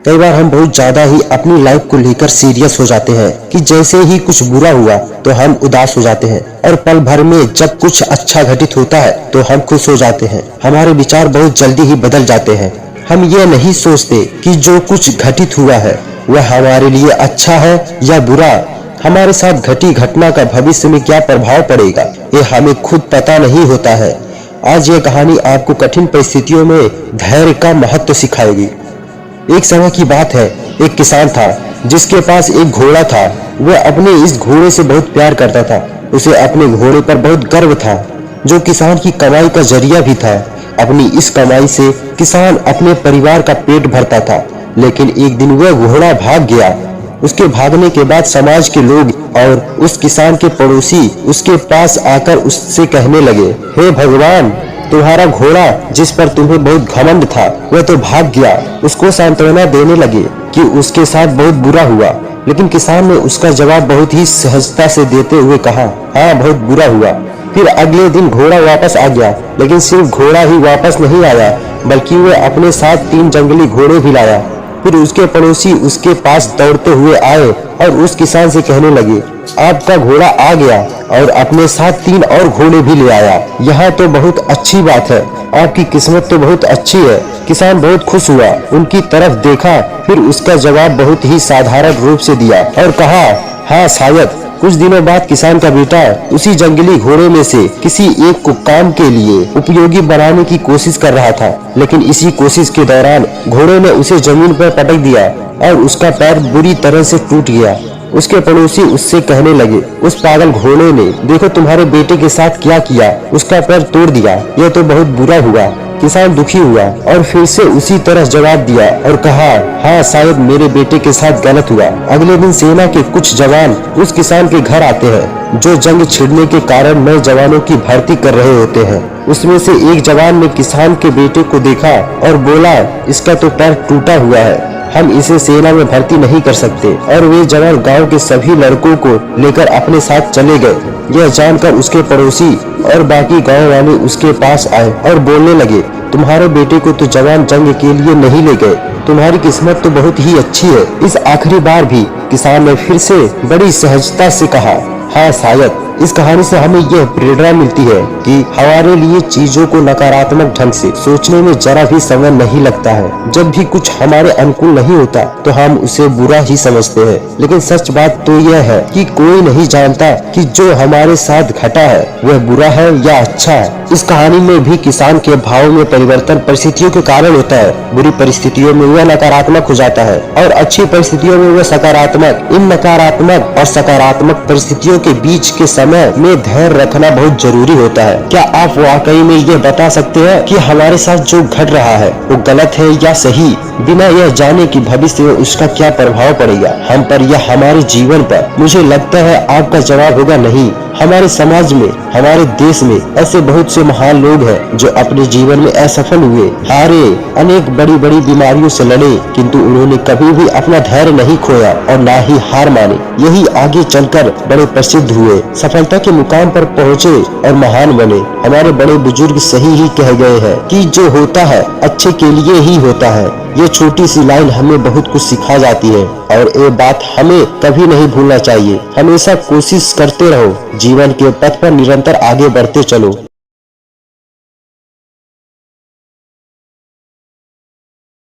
कई बार हम बहुत ज्यादा ही अपनी लाइफ को लेकर सीरियस हो जाते हैं कि जैसे ही कुछ बुरा हुआ तो हम उदास हो जाते हैं, और पल भर में जब कुछ अच्छा घटित होता है तो हम खुश हो जाते हैं। हमारे विचार बहुत जल्दी ही बदल जाते हैं। हम ये नहीं सोचते कि जो कुछ घटित हुआ है वह हमारे लिए अच्छा है या बुरा। हमारे साथ घटी घटना का भविष्य में क्या प्रभाव पड़ेगा ये हमें खुद पता नहीं होता है। आज ये कहानी आपको कठिन परिस्थितियों में धैर्य का महत्व सिखाएगी। एक समय की बात है, एक किसान था जिसके पास एक घोड़ा था। वह अपने इस घोड़े से बहुत प्यार करता था। उसे अपने घोड़े पर बहुत गर्व था, जो किसान की कमाई का जरिया भी था। अपनी इस कमाई से किसान अपने परिवार का पेट भरता था। लेकिन एक दिन वह घोड़ा भाग गया। उसके भागने के बाद समाज के लोग और उस किसान के पड़ोसी उसके पास आकर उससे कहने लगे, हे भगवान, तुम्हारा घोड़ा जिस पर तुम्हें बहुत घमंड था वह तो भाग गया। उसको सांत्वना देने लगे कि उसके साथ बहुत बुरा हुआ। लेकिन किसान ने उसका जवाब बहुत ही सहजता से देते हुए कहा, हाँ, बहुत बुरा हुआ। फिर अगले दिन घोड़ा वापस आ गया, लेकिन सिर्फ घोड़ा ही वापस नहीं आया, बल्कि वह अपने साथ 3 जंगली घोड़े भी लाया। फिर उसके पड़ोसी उसके पास दौड़ते हुए आए और उस किसान से कहने लगे, आपका घोड़ा आ गया और अपने साथ 3 और घोड़े भी ले आया। यह तो बहुत अच्छी बात है, आपकी किस्मत तो बहुत अच्छी है। किसान बहुत खुश हुआ, उनकी तरफ देखा, फिर उसका जवाब बहुत ही साधारण रूप से दिया और कहा, हाँ, शायद। कुछ दिनों बाद किसान का बेटा उसी जंगली घोड़े में से किसी एक को काम के लिए उपयोगी बनाने की कोशिश कर रहा था। लेकिन इसी कोशिश के दौरान घोड़े ने उसे जमीन पर पटक दिया और उसका पैर बुरी तरह से टूट गया। उसके पड़ोसी उससे कहने लगे, उस पागल घोड़े ने देखो तुम्हारे बेटे के साथ क्या किया, उसका पैर तोड़ दिया। यह तो बहुत बुरा हुआ। किसान दुखी हुआ और फिर से उसी तरह जवाब दिया और कहा, हाँ, शायद मेरे बेटे के साथ गलत हुआ। अगले दिन सेना के कुछ जवान उस किसान के घर आते हैं, जो जंग छिड़ने के कारण नए जवानों की भर्ती कर रहे होते हैं। उसमें से एक जवान ने किसान के बेटे को देखा और बोला, इसका तो पैर टूटा हुआ है, हम इसे सेना में भर्ती नहीं कर सकते। और वे जवान गांव के सभी लड़कों को लेकर अपने साथ चले गए। यह जानकर उसके पड़ोसी और बाकी गांव वाले उसके पास आए और बोलने लगे, तुम्हारे बेटे को तो जवान जंग के लिए नहीं ले गए, तुम्हारी किस्मत तो बहुत ही अच्छी है। इस आखिरी बार भी किसान ने फिर से बड़ी सहजता से कहा, हाँ, शायद। इस कहानी से हमें यह प्रेरणा मिलती है कि हमारे लिए चीजों को नकारात्मक ढंग से सोचने में जरा भी समय नहीं लगता है। जब भी कुछ हमारे अनुकूल नहीं होता तो हम उसे बुरा ही समझते हैं। लेकिन सच बात तो यह है कि कोई नहीं जानता कि जो हमारे साथ घटा है वह बुरा है या अच्छा है। इस कहानी में भी किसान के भाव में परिवर्तन परिस्थितियों के कारण होता है। बुरी परिस्थितियों में वह नकारात्मक हो जाता है और अच्छी परिस्थितियों में वह सकारात्मक। इन नकारात्मक और सकारात्मक परिस्थितियों के बीच के समय में धैर्य रखना बहुत जरूरी होता है। क्या आप वाकई में ये बता सकते हैं कि हमारे साथ जो घट रहा है वो गलत है या सही, बिना यह जाने कि भविष्य में उसका क्या प्रभाव पड़ेगा हम पर या हमारे जीवन पर? मुझे लगता है आपका जवाब होगा नहीं। हमारे समाज में, हमारे देश में ऐसे बहुत से महान लोग हैं जो अपने जीवन में असफल हुए, हारे, अनेक बड़ी बड़ी बीमारियों से लड़े, किंतु उन्होंने कभी भी अपना धैर्य नहीं खोया और ना ही हार मानी। यही आगे चलकर बड़े प्रसिद्ध हुए, सफलता के मुकाम पर पहुँचे और महान बने। हमारे बड़े बुजुर्ग सही ही कह गए हैं कि जो होता है अच्छे के लिए ही होता है। ये छोटी सी लाइन हमें बहुत कुछ सिखा जाती है और ये बात हमें कभी नहीं भूलना चाहिए। हमेशा कोशिश करते रहो, जीवन के पथ पर निरंतर आगे बढ़ते चलो।